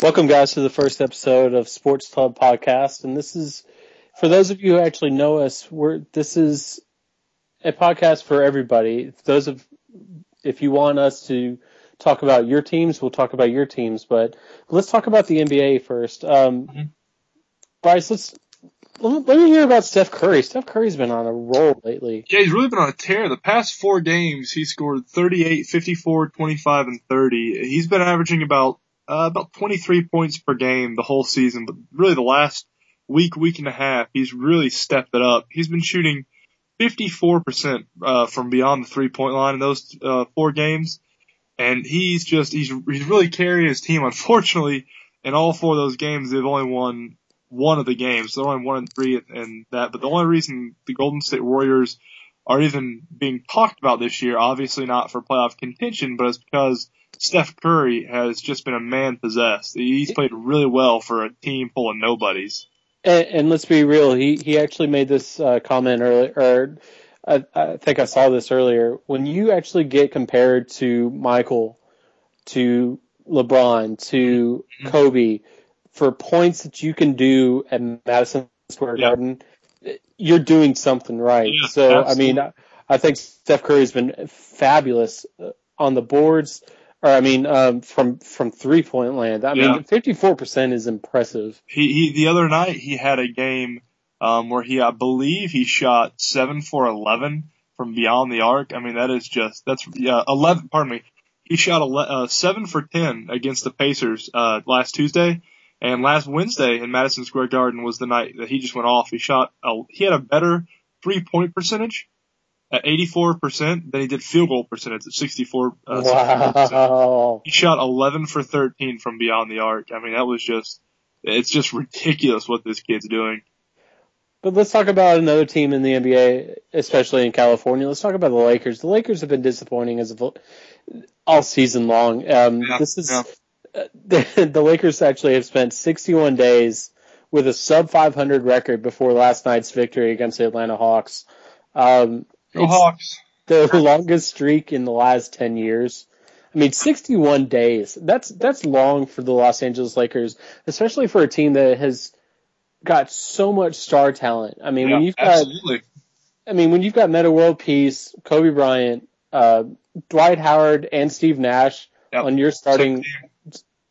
Welcome, guys, to the first episode of Sports Club Podcast. And this is, for those of you who actually know us, this is a podcast for everybody. If you want us to talk about your teams, we'll talk about your teams. But let's talk about the NBA first. Bryce, let me hear about Steph Curry. Steph Curry's been on a roll lately. Yeah, he's really been on a tear. The past 4 games, he scored 38, 54, 25, and 30. He's been averaging about 23 points per game the whole season, but really the last week and a half, he's really stepped it up. He's been shooting 54% from beyond the 3-point line in those 4 games, and he's really carried his team. Unfortunately, in all 4 of those games, they've only won one of the games. So they're only 1-3 in that. But the only reason the Golden State Warriors are even being talked about this year, obviously not for playoff contention, but it's because Steph Curry has just been a man possessed. He's played really well for a team full of nobodies. And let's be real, he actually made this comment earlier, or I think I saw this earlier. When you actually get compared to Michael, to LeBron, to Kobe, for points that you can do at Madison Square Garden, you're doing something right. Yeah, so, absolutely. I mean, I think Steph Curry's been fabulous on the boards. From 3-point land. I mean, 54% is impressive. He the other night he had a game where I believe he shot 7 for 11 from beyond the arc. I mean, 11. Pardon me. He shot 7 for 10 against the Pacers last Tuesday, and last Wednesday in Madison Square Garden was the night that he just went off. He had a better 3-point percentage at 84% than he did field goal percentage at 64. Wow. He shot 11 for 13 from beyond the arc. I mean, it's just ridiculous what this kid's doing. But let's talk about another team in the NBA, especially in California. Let's talk about the Lakers. The Lakers have been disappointing all season long. The Lakers actually have spent 61 days with a sub-500 record before last night's victory against the Atlanta Hawks. Hawks. The longest streak in the last 10 years. I mean, 61 days. That's long for the Los Angeles Lakers, especially for a team that has got so much star talent. I mean, when you've got Metta World Peace, Kobe Bryant, Dwight Howard, and Steve Nash on your starting,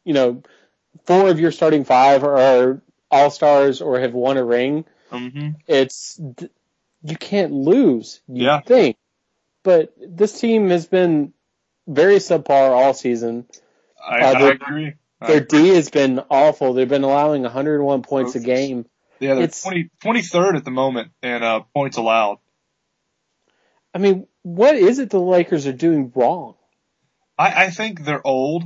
4 of your starting 5 are all-stars or have won a ring. Mm-hmm. You can't lose, you think. But this team has been very subpar all season. I agree. Their D has been awful. They've been allowing 101 points a game. Yeah, they're 23rd at the moment in points allowed. I mean, what is it the Lakers are doing wrong? I think they're old.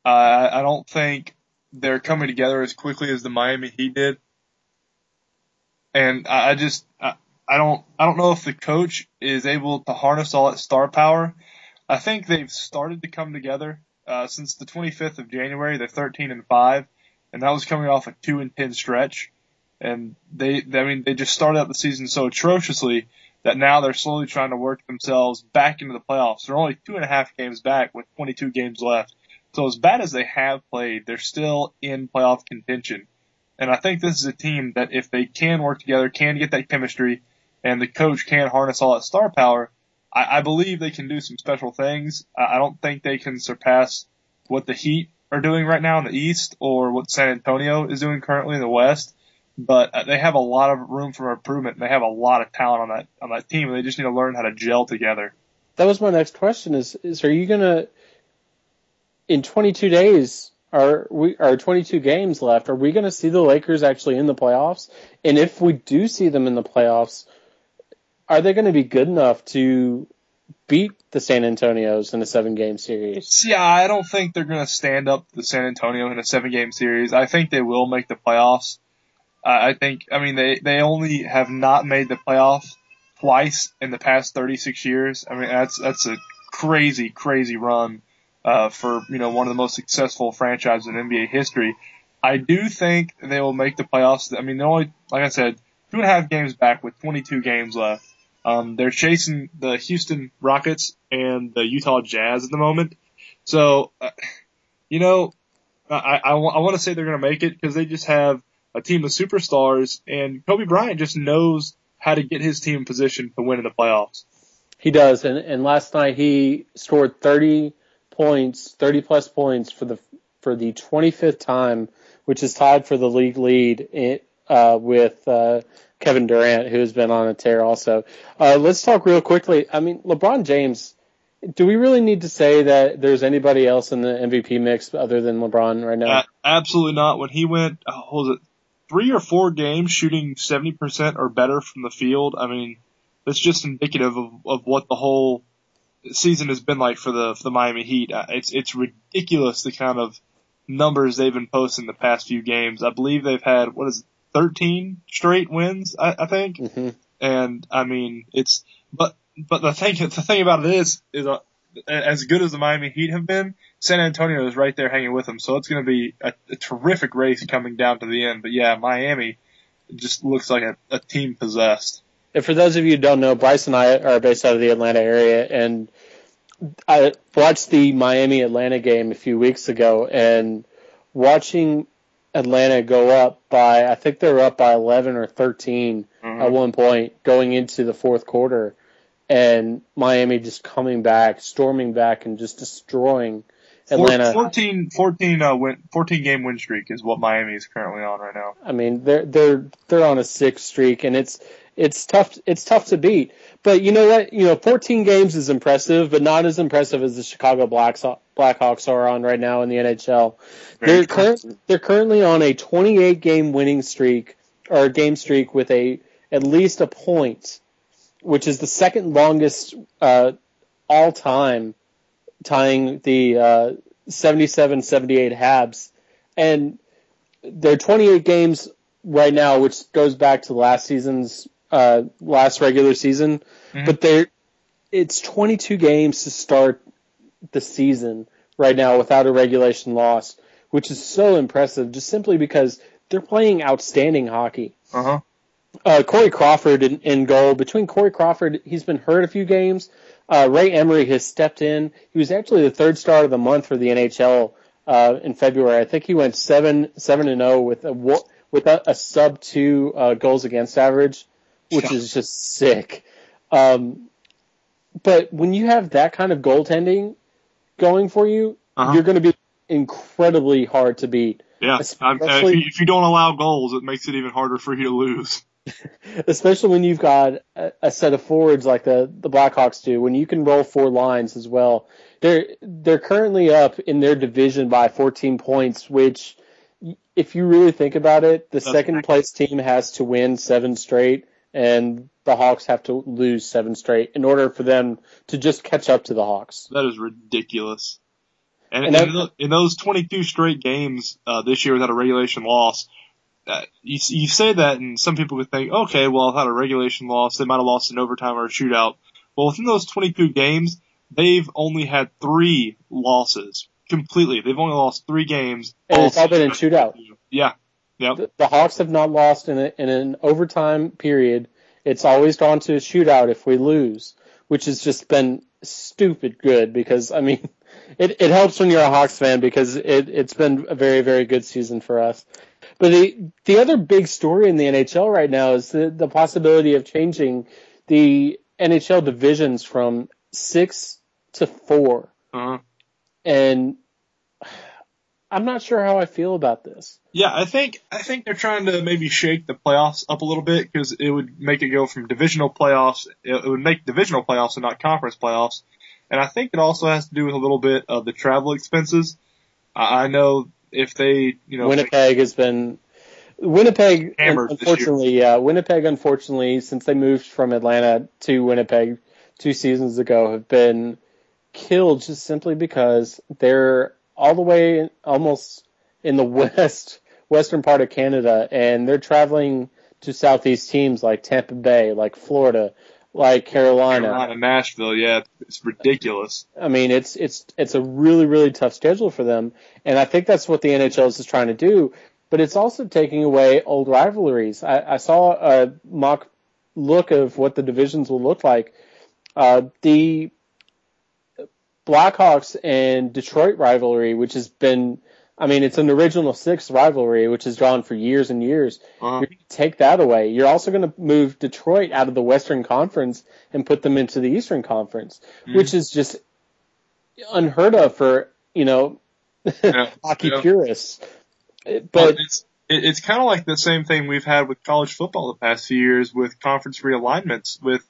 I don't think they're coming together as quickly as the Miami Heat did. And I don't know if the coach is able to harness all that star power. I think they've started to come together since the 25th of January. They're 13-5, and that was coming off a 2-10 stretch. And they just started out the season so atrociously that now they're slowly trying to work themselves back into the playoffs. They're only 2.5 games back with 22 games left. So as bad as they have played, they're still in playoff contention. And I think this is a team that if they can work together, can get that chemistry, and the coach can harness all that star power, I believe they can do some special things. I don't think they can surpass what the Heat are doing right now in the East or what San Antonio is doing currently in the West. But they have a lot of room for improvement, and they have a lot of talent on that team, and they just need to learn how to gel together. That was my next question: is are you gonna, in 22 days, are 22 games left? Are we gonna see the Lakers actually in the playoffs? And if we do see them in the playoffs, are they going to be good enough to beat the San Antonios in a 7-game series? Yeah, I don't think they're going to stand up to San Antonio in a 7-game series. I think they will make the playoffs. They only have not made the playoffs twice in the past 36 years. I mean, that's a crazy, crazy run for one of the most successful franchises in NBA history. I do think they will make the playoffs. I mean, they're only, like I said, 2.5 games back with 22 games left. They're chasing the Houston Rockets and the Utah Jazz at the moment. So, I want to say they're going to make it because they just have a team of superstars, and Kobe Bryant just knows how to get his team in position to win in the playoffs. He does, and last night he scored 30 points, 30-plus points for the 25th time, which is tied for the league lead with Kevin Durant, who has been on a tear also. Let's talk real quickly. I mean, LeBron James, do we really need to say that there's anybody else in the MVP mix other than LeBron right now? Absolutely not. When he went, what was it, 3 or 4 games shooting 70% or better from the field, I mean, that's just indicative of what the whole season has been like for the Miami Heat. It's ridiculous the kind of numbers they've been posting the past few games. I believe they've had, 13 straight wins, I think. Mm-hmm. And I mean, but the thing about it is as good as the Miami Heat have been, San Antonio is right there hanging with them. So it's going to be a terrific race coming down to the end. But yeah, Miami just looks like a team possessed. And for those of you who don't know, Bryce and I are based out of the Atlanta area, and I watched the Miami-Atlanta game a few weeks ago, and watching Atlanta go up by, I think they were up by 11 or 13 at one point going into the fourth quarter, and Miami just coming back, storming back, and just destroying Atlanta. 14 game win streak is what Miami is currently on right now. I mean, they're on a 6 streak, and it's tough to beat. But you know what? 14 games is impressive, but not as impressive as the Chicago Blackhawks are on right now in the NHL. They're currently on a 28 game winning streak, or game streak, with at least a point, which is the second longest all time, tying the 77-78 Habs. And they're 28 games right now, which goes back to last season's last regular season, but it's 22 games to start the season right now without a regulation loss, which is so impressive just simply because they're playing outstanding hockey. Corey Crawford in goal. Between Corey Crawford, he's been hurt a few games. Ray Emery has stepped in. He was actually the third star of the month for the NHL in February. I think he went 7-0 with a sub 2 goals against average, which is just sick. But when you have that kind of goaltending going for you, you're going to be incredibly hard to beat. Yeah, if you don't allow goals, it makes it even harder for you to lose. Especially when you've got a set of forwards like the Blackhawks do, when you can roll 4 lines as well. They're currently up in their division by 14 points, which, if you really think about it, the second place team has to win 7 straight, and the Hawks have to lose 7 straight in order for them to just catch up to the Hawks. That is ridiculous. And in those 22 straight games this year without a regulation loss, you say that, and some people could think, okay, well, without a regulation loss, they might have lost in overtime or a shootout. Well, within those 22 games, they've only had 3 losses completely. They've only lost 3 games. And it's all been in shootout. Yeah. Yep. The Hawks have not lost in an overtime period. It's always gone to a shootout if we lose, which has just been stupid good because, I mean, it helps when you're a Hawks fan because it's been a very, very good season for us. But the other big story in the NHL right now is the possibility of changing the NHL divisions from 6 to 4. And I'm not sure how I feel about this. Yeah, I think they're trying to maybe shake the playoffs up a little bit because it would make it go from divisional playoffs. It would make divisional playoffs and not conference playoffs. And I think it also has to do with a little bit of the travel expenses. I know if they, Winnipeg has been Winnipeg, unfortunately, Winnipeg, unfortunately, since they moved from Atlanta to Winnipeg 2 seasons ago, have been killed just simply because they're all the way almost in the western part of Canada, and they're traveling to southeast teams like Tampa Bay, like Florida, like Carolina, Nashville. Yeah, it's ridiculous. I mean, it's a really, really tough schedule for them, and I think that's what the NHL is trying to do. But it's also taking away old rivalries. I saw a mock look of what the divisions will look like. The Blackhawks and Detroit rivalry, which has been I mean, it's an original six rivalry, which has gone for years and years. Uh-huh. You're going to take that away. You're also going to move Detroit out of the Western Conference and put them into the Eastern Conference, which is just unheard of for, hockey purists. But it's kind of like the same thing we've had with college football the past few years with conference realignments, with,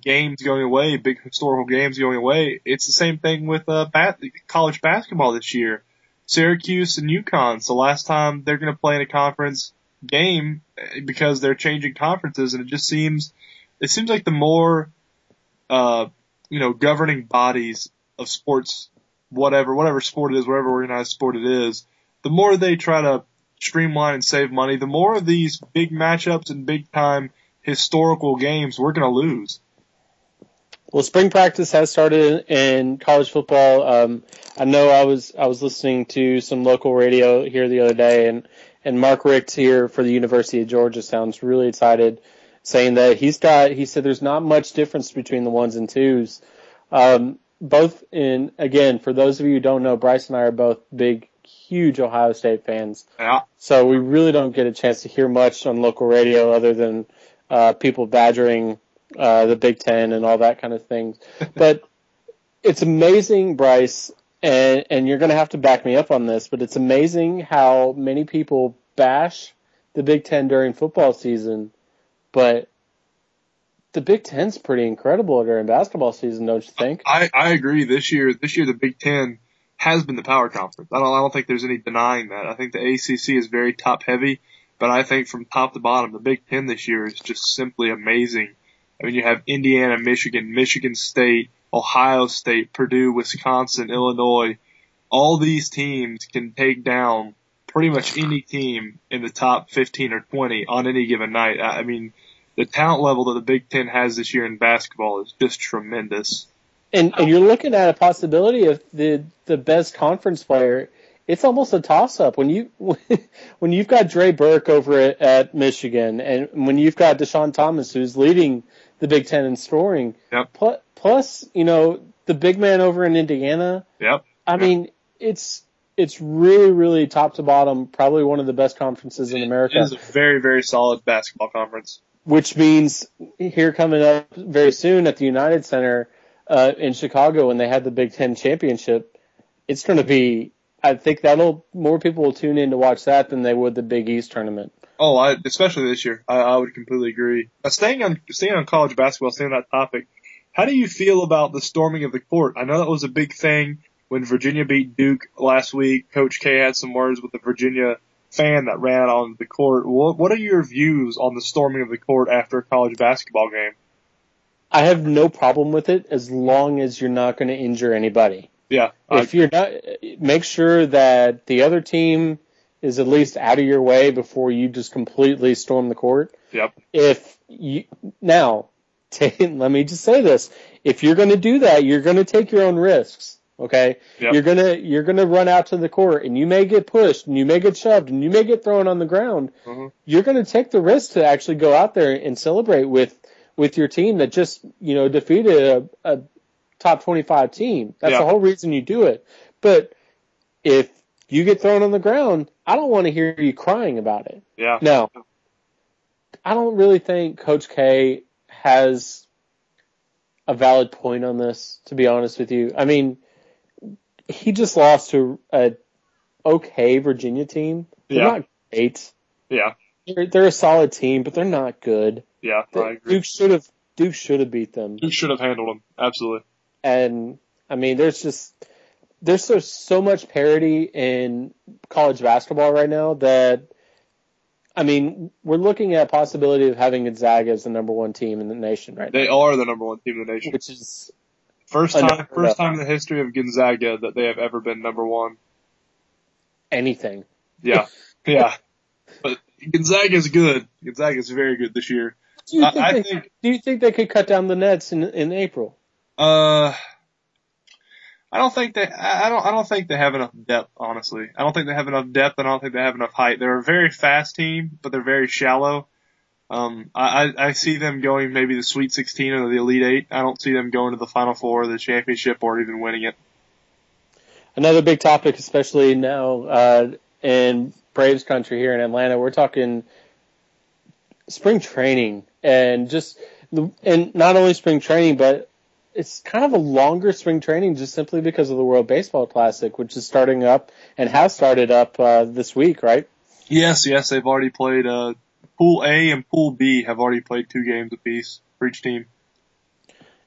games going away, big historical games going away. It's the same thing with college basketball this year. Syracuse and UConn. So last time they're going to play in a conference game because they're changing conferences, and it seems like the more governing bodies of sports, whatever sport it is, whatever organized sport it is, the more they try to streamline and save money, the more of these big matchups and big time historical games we're going to lose. Well, spring practice has started in college football. I know I was listening to some local radio here the other day, and Mark Richt here for the University of Georgia sounds really excited, saying that he said there's not much difference between the ones and twos. Both again, for those of you who don't know, Bryce and I are both huge Ohio State fans. Yeah. So we really don't get a chance to hear much on local radio other than people badgering the Big Ten and all that kind of thing. But it's amazing, Bryce, and you're going to have to back me up on this, but it's amazing how many people bash the Big Ten during football season, but the Big Ten's pretty incredible during basketball season, don't you think? I agree. This year the Big Ten has been the power conference. I don't think there's any denying that. I think the ACC is very top heavy, but I think from top to bottom, the Big Ten this year is just simply amazing. I mean, you have Indiana, Michigan, Michigan State, Ohio State, Purdue, Wisconsin, Illinois. All these teams can take down pretty much any team in the top 15 or 20 on any given night. I mean, the talent level that the Big Ten has this year in basketball is just tremendous. And you're looking at a possibility of the best conference player. It's almost a toss-up when you've got Dre Burke over at Michigan, and when you've got Deshaun Thomas, who's leading the Big Ten in scoring. Yep. Plus, the big man over in Indiana. Yep. I mean, it's really, really top to bottom, probably one of the best conferences in America. It is a very, very solid basketball conference. Which means here coming up very soon at the United Center in Chicago when they had the Big Ten championship, it's going to be, I think more people will tune in to watch that than they would the Big East tournament. Oh, especially this year. I would completely agree. Staying on college basketball, staying on that topic, how do you feel about the storming of the court? I know that was a big thing when Virginia beat Duke last week. Coach K had some words with the Virginia fan that ran on the court. What are your views on the storming of the court after a college basketball game? I have no problem with it as long as you're not going to injure anybody. Yeah. If you're not, make sure that the other team is at least out of your way before you just completely storm the court. Yep. Let me just say this. If you're going to do that, you're going to take your own risks. Okay. Yep. You're going to run out to the court and you may get pushed and you may get shoved and you may get thrown on the ground. Mm-hmm. You're going to take the risk to actually go out there and celebrate with your team that just, defeated a top 25 team. That's the whole reason you do it. But if you get thrown on the ground, I don't want to hear you crying about it. Yeah. Now, I don't really think Coach K has a valid point on this, to be honest with you. I mean, he just lost to a okay Virginia team. They're not great. Yeah. They're a solid team, but they're not good. Yeah, I agree. Duke should have beat them. Duke should have handled them. Absolutely. And I mean, there's so much parity in college basketball right now that, I mean, we're looking at a possibility of having Gonzaga as the number one team in the nation right now. They are the number one team in the nation. Which is first time in the history of Gonzaga that they have ever been number one. Anything. Yeah. Yeah. But Gonzaga is good. Gonzaga is very good this year. Do you think they could cut down the nets in April? I don't think they have enough depth, honestly. I don't think they have enough depth, and I don't think they have enough height. They're a very fast team, but they're very shallow. I see them going maybe the Sweet 16 or the Elite 8. I don't see them going to the Final Four, the championship, or even winning it. another big topic, especially now in Braves country here in Atlanta. We're talking spring training and not only spring training, but it's kind of a longer spring training just simply because of the World Baseball Classic, which is starting up and has started up this week, right? Yes, they've already played. Pool A and Pool B have already played 2 games apiece for each team.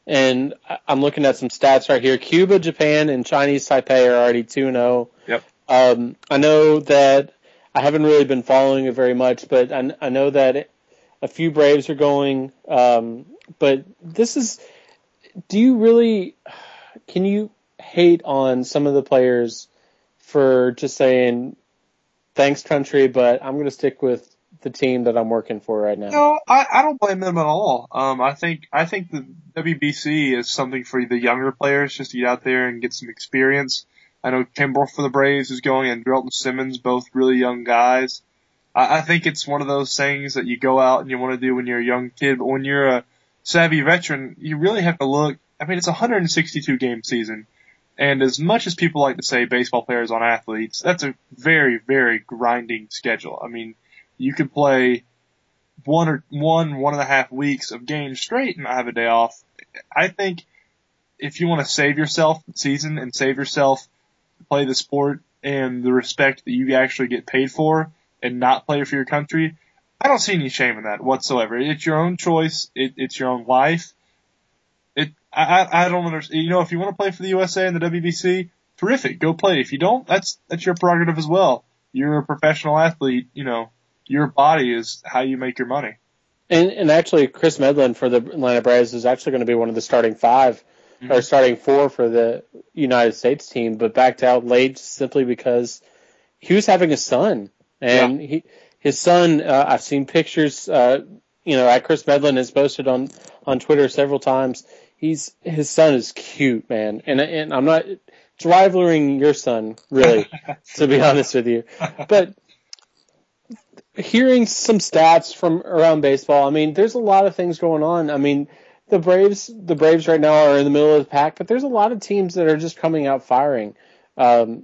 And I'm looking at some stats right here. Cuba, Japan, and Chinese Taipei are already 2-0. Yep. I know that I haven't really been following it very much, but I know that a few Braves are going. But can you hate on some of the players for just saying, thanks, country, but I'm going to stick with the team that I'm working for right now? No, I don't blame them at all. I think the WBC is something for the younger players just to get out there and get some experience. I know Kimbrel for the Braves is going and Drelton Simmons, both really young guys. I think it's one of those things that you go out and you want to do when you're a young kid, but when you're a savvy veteran, you really have to look. I mean, it's a 162 game season. And as much as people like to say baseball players aren't athletes, that's a very, very grinding schedule. I mean, you could play one and a half weeks of games straight and not have a day off. I think if you want to save yourself the season and save yourself play the sport and the respect that you actually get paid for and not play for your country, I don't see any shame in that whatsoever. It's your own choice. It's your own life. I don't understand. You know, if you want to play for the USA and the WBC, terrific. Go play. If you don't, that's your prerogative as well. You're a professional athlete. You know, your body is how you make your money. And actually, Chris Medlin for the Atlanta Braves is actually going to be one of the starting 5 or starting 4 for the United States team, but backed out late simply because he was having a son. And his son, I've seen pictures, at Chris Medlin has posted on Twitter several times. His son is cute, man. And I'm not, it's rivaling your son, really, to be honest with you. But hearing some stats from around baseball, I mean, there's a lot of things going on. I mean, the Braves right now are in the middle of the pack, but there's a lot of teams that are just coming out firing. Does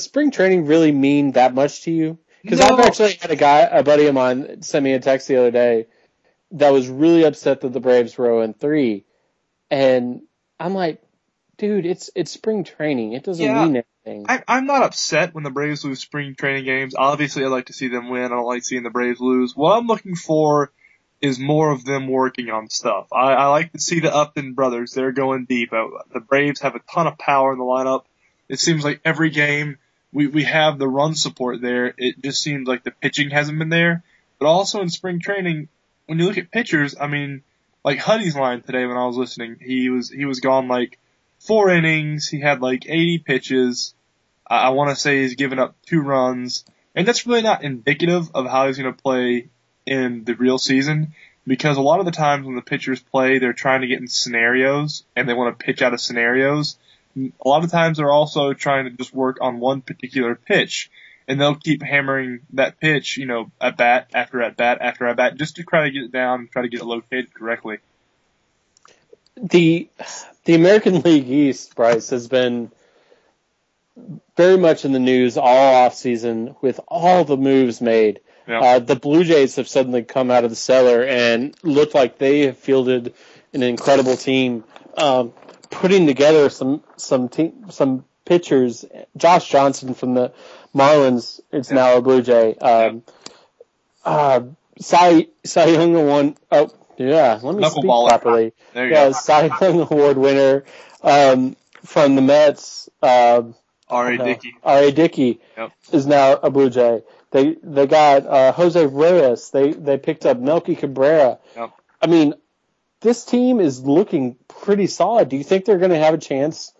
spring training really mean that much to you? Because I've actually had a buddy of mine send me a text the other day that was really upset that the Braves were 0-3. And I'm like, dude, it's spring training. It doesn't mean anything. I'm not upset when the Braves lose spring training games. Obviously, I like to see them win. I don't like seeing the Braves lose. What I'm looking for is more of them working on stuff. I like to see the Upton brothers. They're going deep. The Braves have a ton of power in the lineup. It seems like every game we have the run support there. It just seems like the pitching hasn't been there. But also in spring training, when you look at pitchers, I mean, like Huddy's line today when I was listening, he was gone like 4 innings. He had like 80 pitches. I want to say he's given up 2 runs. And that's really not indicative of how he's going to play in the real season, because a lot of the times when the pitchers play, they're trying to get in scenarios and they want to pitch out of scenarios. A lot of times they're also trying to just work on one particular pitch, and they'll keep hammering that pitch, at bat after at bat after at bat, just to try to get it down and try to get it located correctly. The American League East, Bryce, has been very much in the news all offseason with all the moves made. Yeah. The Blue Jays have suddenly come out of the cellar and looked like they have fielded an incredible team, putting together some pitchers. Josh Johnson from the Marlins is now a Blue Jay. Cy Young Award. Oh, yeah. Let me speak properly. There you go. Cy Young Award winner from the Mets. R.A. Dickey is now a Blue Jay. They got Jose Reyes. They picked up Melky Cabrera. Yep. I mean, this team is looking pretty solid. Do you think they're going to have a chance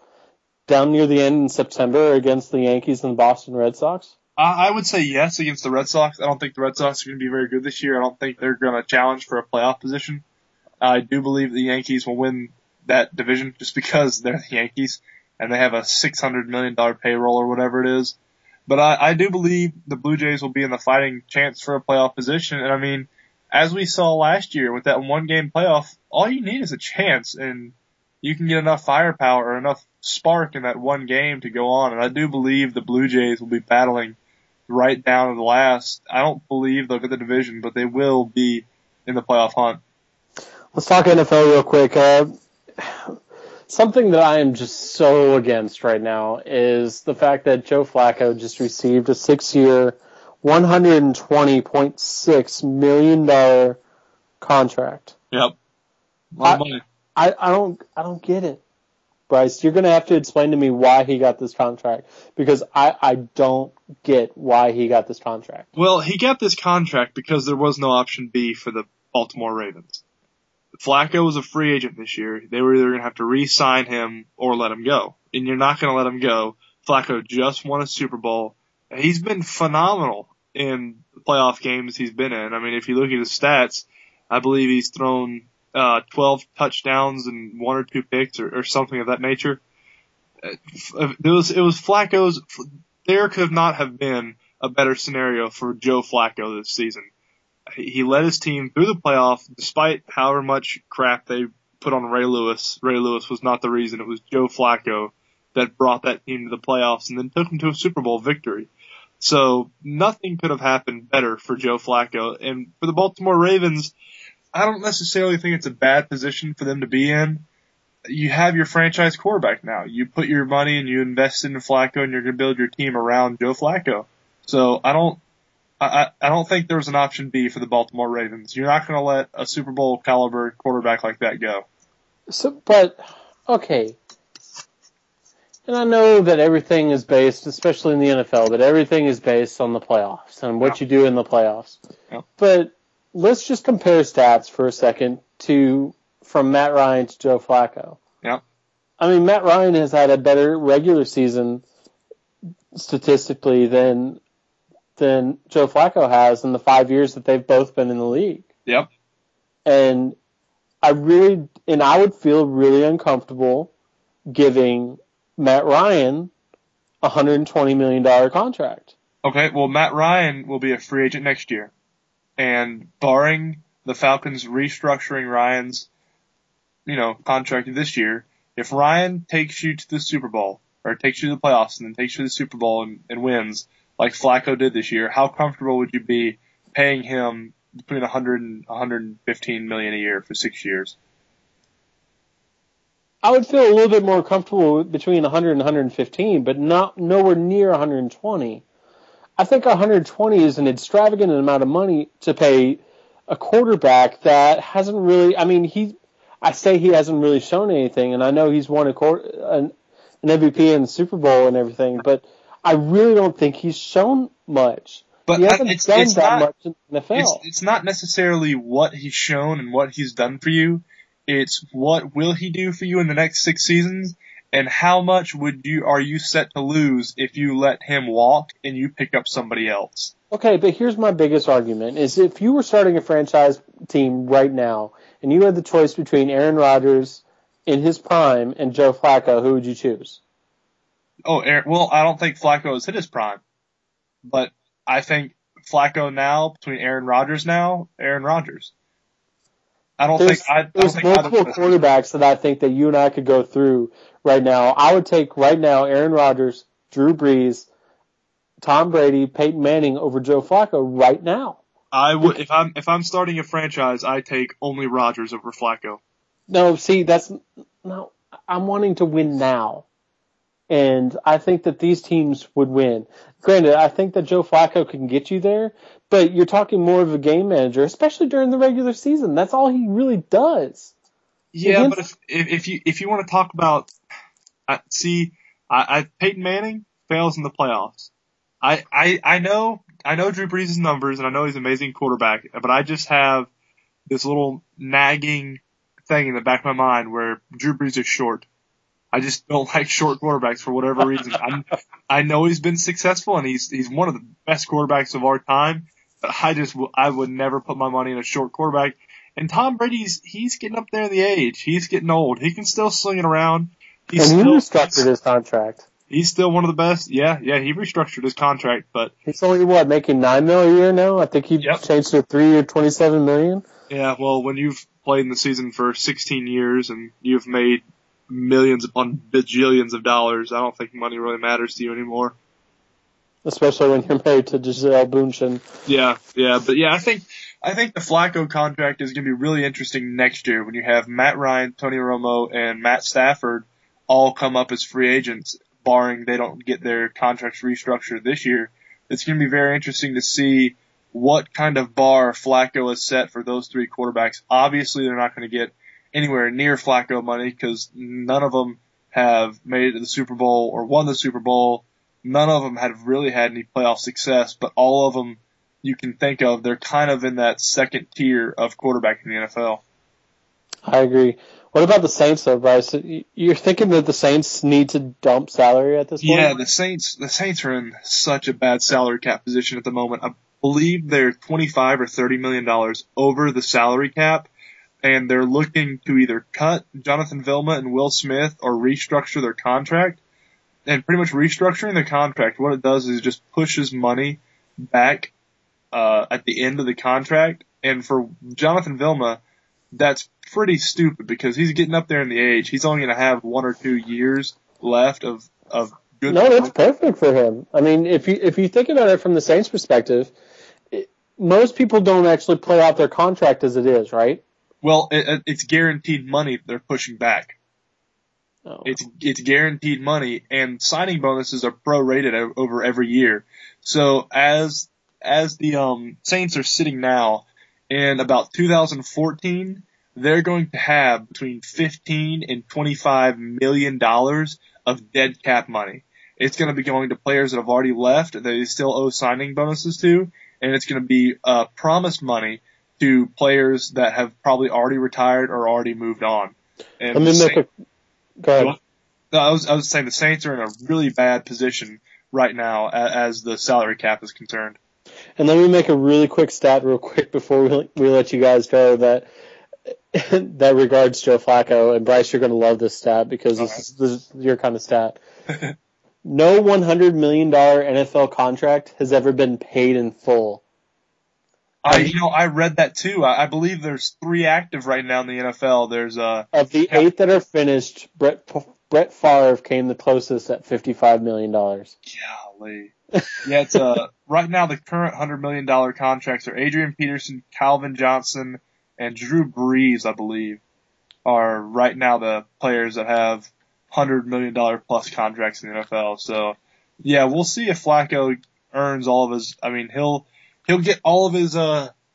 down near the end in September against the Yankees and the Boston Red Sox? I would say yes against the Red Sox. I don't think the Red Sox are going to be very good this year. I don't think they're going to challenge for a playoff position. I do believe the Yankees will win that division just because they're the Yankees and they have a $600 million payroll or whatever it is. But I do believe the Blue Jays will be in the fighting chance for a playoff position. And I mean, as we saw last year with that 1-game playoff, all you need is a chance. And you can get enough firepower or enough spark in that one game to go on. And I do believe the Blue Jays will be battling right down to the last. I don't believe they'll get the division, but they will be in the playoff hunt. Let's talk NFL real quick. Something that I am just so against right now is the fact that Joe Flacco just received a 6-year, $120.6 million contract. Yep. A lot of money. I don't get it. Bryce, you're going to have to explain to me why he got this contract, because I don't get why he got this contract. Well, he got this contract because there was no option B for the Baltimore Ravens. Flacco was a free agent this year. They were either going to have to re-sign him or let him go. And you're not going to let him go. Flacco just won a Super Bowl. He's been phenomenal in the playoff games he's been in. I mean, if you look at his stats, I believe he's thrown 12 touchdowns and 1 or 2 picks or something of that nature. It was Flacco's. There could not have been a better scenario for Joe Flacco this season. He led his team through the playoff despite however much crap they put on Ray Lewis. Ray Lewis was not the reason. It was Joe Flacco that brought that team to the playoffs and then took them to a Super Bowl victory. So nothing could have happened better for Joe Flacco. And for the Baltimore Ravens, I don't necessarily think it's a bad position for them to be in. You have your franchise quarterback now. You put your money and you invest in Flacco and you're going to build your team around Joe Flacco. So I don't think there was an option B for the Baltimore Ravens. You're not going to let a Super Bowl caliber quarterback like that go. Okay. And I know that everything is based, especially in the NFL, that everything is based on the playoffs and what you do in the playoffs. Yeah. But let's just compare stats for a second from Matt Ryan to Joe Flacco. Yeah. I mean, Matt Ryan has had a better regular season statistically than Joe Flacco has in the 5 years that they've both been in the league. Yep. And I would feel really uncomfortable giving Matt Ryan a $120 million contract. Okay, well, Matt Ryan will be a free agent next year. And barring the Falcons restructuring Ryan's, contract this year, if Ryan takes you to the Super Bowl, or takes you to the playoffs and then takes you to the Super Bowl and wins, like Flacco did this year, how comfortable would you be paying him between $100 and $115 million a year for 6 years? I would feel a little bit more comfortable between 100 and 115, but nowhere near 120. I think 120 is an extravagant amount of money to pay a quarterback that hasn't really. I mean, I say he hasn't really shown anything, and I know he's won an MVP in the Super Bowl and everything, but I really don't think he's shown much. But he hasn't done that much in the NFL. It's not necessarily what he's shown and what he's done for you. It's what will he do for you in the next 6 seasons, and how much are you set to lose if you let him walk and you pick up somebody else? Okay, but here's my biggest argument, is if you were starting a franchise team right now, and you had the choice between Aaron Rodgers in his prime and Joe Flacco, who would you choose? Well, I don't think Flacco has hit his prime. But I think Flacco now, between Aaron Rodgers. There's multiple quarterbacks that I think that you and I could go through right now. I would take right now Aaron Rodgers, Drew Brees, Tom Brady, Peyton Manning over Joe Flacco right now. I would if I'm starting a franchise, I take only Rodgers over Flacco. No, see, I'm wanting to win now. And I think that these teams would win. Granted, I think that Joe Flacco can get you there, but you're talking more of a game manager, especially during the regular season. That's all he really does. Yeah, but if you want to talk about, Peyton Manning fails in the playoffs. I know Drew Brees' numbers and I know he's an amazing quarterback, but I just have this little nagging thing in the back of my mind where Drew Brees is short. I just don't like short quarterbacks for whatever reason. I know he's been successful and he's one of the best quarterbacks of our time, but I would never put my money in a short quarterback. And Tom Brady's, he's getting up there in the age. He's getting old. He can still sling it around. He restructured his contract. He's still one of the best. Yeah, he restructured his contract, but he's only making $9 million a year now? I think he changed to a 3-year, $27 million. Yeah, well, when you've played in the season for 16 years and you've made millions upon bajillions of dollars. I don't think money really matters to you anymore. Especially when you're married to Gisele Bündchen. Yeah. But yeah, I think the Flacco contract is going to be really interesting next year when you have Matt Ryan, Tony Romo, and Matt Stafford all come up as free agents, barring they don't get their contracts restructured this year. It's going to be very interesting to see what kind of bar Flacco has set for those three quarterbacks. Obviously, they're not going to get anywhere near Flacco money because none of them have made it to the Super Bowl or won the Super Bowl. None of them have really had any playoff success, but all of them you can think of, they're kind of in that second tier of quarterback in the NFL. I agree. What about the Saints, though, Bryce? You're thinking that the Saints need to dump salary at this point? Yeah, the Saints are in such a bad salary cap position at the moment. I believe they're $25 or $30 million over the salary cap, and they're looking to either cut Jonathan Vilma and Will Smith or restructure their contract. And pretty much restructuring the contract, what it does is it just pushes money back at the end of the contract. And for Jonathan Vilma, that's pretty stupid because he's getting up there in the age. He's only going to have 1 or 2 years left of good. No, that's perfect for him. I mean, if you think about it from the Saints' perspective, most people don't actually play out their contract as it is, right? Well, it's guaranteed money they're pushing back. Oh. It's guaranteed money, and signing bonuses are prorated over every year. So as the Saints are sitting now, in about 2014, they're going to have between $15 and $25 million of dead cap money. It's going to be going to players that have already left that they still owe signing bonuses to, and it's going to be promised money to players that have probably already retired or already moved on. And Go ahead. I was saying the Saints are in a really bad position right now as the salary cap is concerned. And let me make a really quick stat real quick before we let you guys go that regards Joe Flacco. And Bryce, you're going to love this stat because this is your kind of stat. No $100 million NFL contract has ever been paid in full. I read that too. I believe there's 3 active right now in the NFL. There's of the 8 that are finished, Brett Favre came the closest at $55 million. Golly. Yeah, it's right now the current $100 million contracts are Adrian Peterson, Calvin Johnson, and Drew Brees, I believe, are right now the players that have $100 million plus contracts in the NFL. So, yeah, we'll see if Flacco earns all of his. I mean, he'll get all of his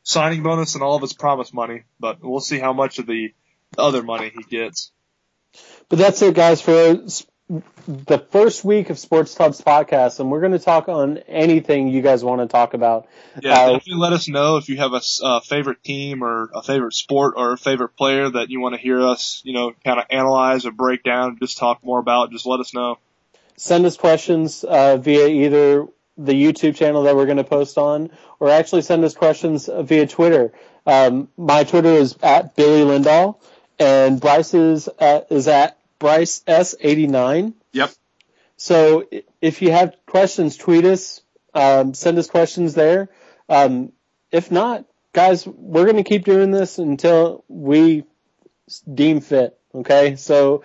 signing bonus and all of his promise money, but we'll see how much of the other money he gets. But that's it, guys, for the first week of Sports Tubs podcast, and we're going to talk on anything you guys want to talk about. Yeah, definitely let us know if you have a favorite team or a favorite sport or a favorite player that you want to hear us, kind of analyze or break down, just talk more about. Just let us know. Send us questions via either the YouTube channel that we're going to post on, or actually send us questions via Twitter. My Twitter is at Billy Lindahl, and Bryce's is at Bryce S89. Yep. So if you have questions, tweet us, send us questions there. If not, guys, we're going to keep doing this until we deem fit. Okay. So,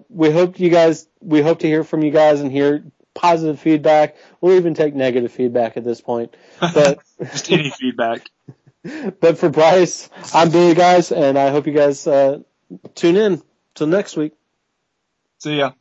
we hope to hear from you guys and hear positive feedback. We'll even take negative feedback at this point, but just any feedback. But for Bryce, I'm Billy, guys, and I hope you guys tune in till next week. See ya.